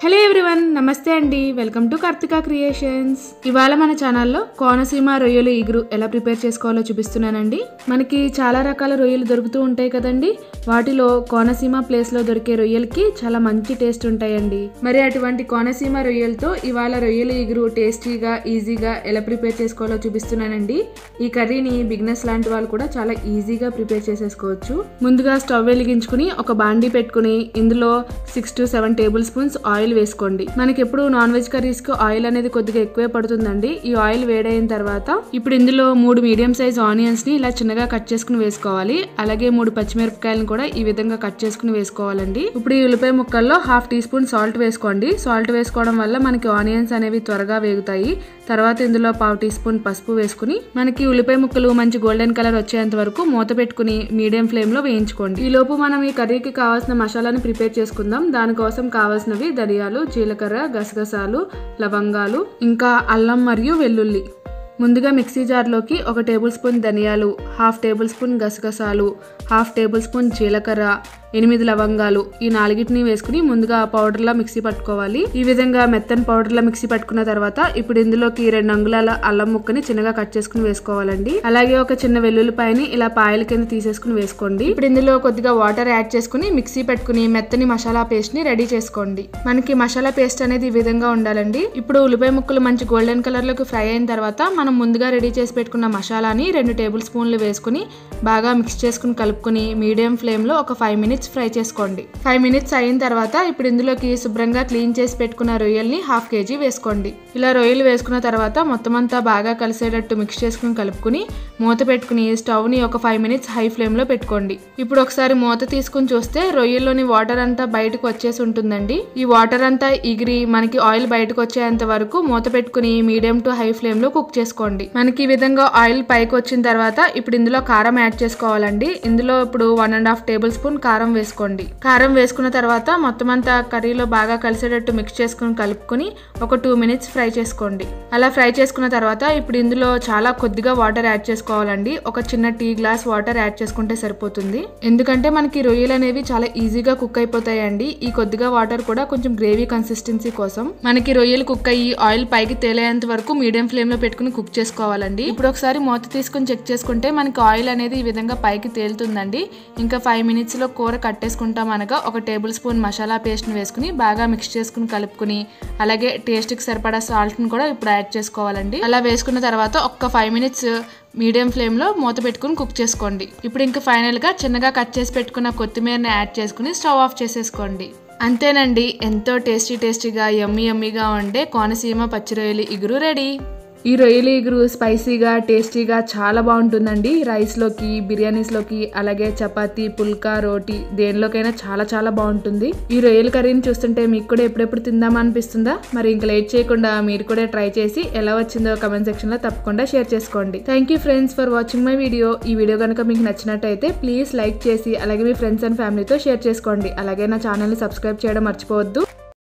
Hello everyone, నమస్తే అండి. Welcome to Karthika creations. ఇవాళ మన ఛానల్లో కోనసీమ రొయ్యలు ఇగురు ఎలా ప్రిపేర్ చేసుకోవాలో చూపిస్తున్నానండి. మనకి చాలా రకాల రొయ్యలు దొరుకుతూ ఉంటాయి కదండి. వాటిలో కోనసీమ ప్లేస్లో దొరికే రొయ్యలకి చాలా మంచి టేస్ట్ ఉంటాయండి. మరి అటువంటి కోనసీమ రొయ్యలతో ఇవాళ రొయ్యలు ఇగురు టేస్టీగా ఈజీగా ఎలా ప్రిపేర్ చేసుకోవాలో చూపిస్తున్నానండి. ఈ కర్రీని బిగినర్స్ లాంటి వాళ్ళు కూడా చాలా ఈజీగా ప్రిపేర్ చేసేసుకోవచ్చు. ముందుగా స్టవ్ వెలిగించుకుని ఒక బాండీ పెట్టుకుని ఇందులో 6 to 7 టేబుల్ స్పూన్స్ ఆయిల్ వేసుకోండి. మనకి ఎప్పుడు నాన్ వెజ్ కర్రీస్ కి ఆయిల్ అనేది కొద్దిగా ఎక్కువే పడుతుందండి. ఈ ఆయిల్ వేడైన తర్వాత ఇప్పుడు ఇందులో 3 మీడియం సైజ్ ఆనియన్స్ ని ఇలా చిన్నగా కట్ చేసుకుని వేసుకోవాలి. అలాగే 3 పచ్చిమిరపకాయలను కూడా ఈ విధంగా కట్ చేసుకుని వేసుకోవాలండి. ఇప్పుడు ఈ ఉల్లిపాయ ముక్కల్లో 1/2 టీ స్పూన్ సాల్ట్ వేసుకోండి. సాల్ట్ వేసుకోవడం వల్ల మనకి ఆనియన్స్ అనేవి త్వరగా వేగుతాయి. తర్వాత ఇందులో 1/2 టీ స్పూన్ పసుపు వేసుకుని మనకి ఉల్లిపాయ ముక్కలు మంచి గోల్డెన్ కలర్ వచ్చేంత వరకు మూత పెట్టుకుని మీడియం ఫ్లేమ్ లో వేయించుకోండి. ఈ లోపు మనం ఈ కర్రీకి కావాల్సిన మసాలాని ప్రిపేర్ చేసుకుందాం. దానికోసం కావాల్సినవి ధనియాలు, జీలకర్ర, గసగసాలు, లవంగాలు, ఇంకా అల్లం మరియు వెల్లుల్లి. ముందుగా మిక్సీ జార్లోకి 1 టేబుల్ స్పూన్ ధనియాలు, 1/2 టేబుల్ స్పూన్ గసగసాలు, 1/2 టేబుల్ స్పూన్ జీలకర్ర, 8 లవంగాలు ఈ 4టిని వేసుకుని ముందుగా పౌడర్లా మిక్సీ పట్టుకోవాలి. ఈ విధంగా మెత్తని పౌడర్లా మిక్సీ పట్టుకున్న తర్వాత ఇప్పుడు ఇందులోకి 2 అంగుళాల అల్లం ముక్కని చిన్నగా కట్ చేసుకుని వేసుకోవాలండి. అలాగే ఒక చిన్న వెల్లుల్లిపాయని ఇలా పాయల కింద తీసేసుకుని వేసుకోండి. ఇప్పుడు ఇందులో కొద్దిగా వాటర్ యాడ్ చేసుకుని మిక్సీ పెట్టుకుని మెత్తని మసాలా పేస్ట్ ని రెడీ చేసుకోండి. మనకి మసాలా పేస్ట్ అనేది ఈ విధంగా ఉండాలండి. ఇప్పుడు ఉల్లిపాయ ముక్కలు మంచి గోల్డెన్ కలర్ లోకి ఫ్రై అయిన తర్వాత మనం ముందుగా రెడీ చేసి పెట్టుకున్న మసాలాని 2 టేబుల్ స్పూన్లు వేసుకుని బాగా మిక్స్ చేసుకుని కలుపుకుని మీడియం ఫ్లేమ్ లో ఒక 5 మినిట్స్ ఫ్రై చేసుకోండి. 5 మినిట్స్ అయిన తర్వాత ఇప్పుడు ఇందులోకి శుభ్రంగా క్లీన్ చేసి పెట్టుకున్న రొయ్యల్ని 1/2 kg వేసుకోండి. ఇలా రొయ్యలు వేసుకున్న తర్వాత మొత్తం అంతా బాగా కలిసేటట్టు మిక్స్ చేసుకుని కలుపుకుని మూత పెట్టుకుని స్టవ్ ని ఒక 5 మినిట్స్ హై ఫ్లేమ్ లో పెట్టుకోండి. ఇప్పుడు ఒకసారి మూత తీసుకుని చూస్తే రొయ్యల్లోని వాటర్ అంతా బయటకు వచ్చేసి ఉంటుందండి. ఈ వాటర్ అంతా ఎగిరి మనకి ఆయిల్ బయటకు వచ్చేంత వరకు మూత పెట్టుకుని మీడియం టు హై ఫ్లేమ్ లో కుక్ చేసుకోండి. మనకి ఈ విధంగా ఆయిల్ పైకి వచ్చిన తర్వాత ఇప్పుడు ఇందులో కారం యాడ్ చేసుకోవాలండి. ఇందులో ఇప్పుడు 1.5 టేబుల్ స్పూన్ కారం వేసుకోండి. కారం వేసుకున్న తర్వాత మొత్తం అంతా కర్రీలో బాగా కలిసేటట్టు మిక్స్ చేసుకుని కలుపుకొని ఒక 2 మినిట్స్ ఫ్రై చేసుకోండి. అలా ఫ్రై చేసుకున్న తర్వాత ఇప్పుడు ఇందులో చాలా కొద్దిగా వాటర్ యాడ్ చేసుకోవాలండి. ఒక చిన్న టీ గ్లాస్ వాటర్ యాడ్ చేసుకుంటే సరిపోతుంది. ఎందుకంటే మనకి రొయ్యలు అనేవి చాలా ఈజీగా కుక్ అయిపోతాయండి. ఈ కొద్దిగా వాటర్ కూడా కొంచెం గ్రేవీ కన్సిస్టెన్సీ కోసం. మనకి రొయ్యలు కుక్ అయ్యి ఆయిల్ పైకి తేలేంత వరకు మీడియం ఫ్లేమ్ లో పెట్టుకుని కుక్ చేసుకోవాలండి. ఇప్పుడు ఒకసారి మూత తీసుకుని చెక్ చేసుకుంటే మనకి ఆయిల్ అనేది ఈ విధంగా పైకి తేలుతుందండి. ఇంకా 5 మినిట్స్ లో కూర కట్టేసుకుంటాం అనగా 1 టేబుల్ స్పూన్ మసాలా పేస్ట్ ని వేసుకుని బాగా మిక్స్ చేసుకుని కలుపుకుని అలాగే టేస్ట్ కి సరిపడా సాల్ట్ ని కూడా ఇప్పుడు యాడ్ చేసుకోవాలండి. అలా వేసుకున్న తర్వాత ఒక్క 5 మినిట్స్ మీడియం ఫ్లేమ్ లో మూత పెట్టుకుని కుక్ చేసుకోండి. ఇప్పుడు ఇంకా ఫైనల్ గా చిన్నగా కట్ చేసి పెట్టుకున్న కొత్తిమీరని యాడ్ చేసుకుని స్టవ్ ఆఫ్ చేసేసుకోండి. అంతేనండి, ఎంతో టేస్టీగా యమ్మీగా ఉండే కోనసీమ పచ్చి రొయ్యలు ఇగురు రెడీ. ఈ రొయ్యలు ఇగురు స్పైసీగా టేస్టీగా చాలా బాగుంటుందండి. రైస్లోకి, బిర్యానీస్లోకి, అలాగే చపాతీ, పుల్కా, రోటీ దేనిలోకైనా చాలా బాగుంటుంది. ఈ రొయ్యల కర్రీని చూస్తుంటే మీకు కూడా ఎప్పుడెప్పుడు తిందామా అనిపిస్తుందా? మరి ఇంకా లేట్ చేయకుండా మీరు కూడా ట్రై చేసి ఎలా వచ్చిందో కమెంట్ సెక్షన్ లో తప్పకుండా షేర్ చేసుకోండి. Thank you friends for watching my video. ఈ వీడియో కనుక మీకు నచ్చినట్టయితే ప్లీజ్ లైక్ చేసి అలాగే మీ ఫ్రెండ్స్ అండ్ ఫ్యామిలీతో షేర్ చేసుకోండి. అలాగే నా ఛానల్ని సబ్స్క్రైబ్ చేయడం మర్చిపోవద్దు.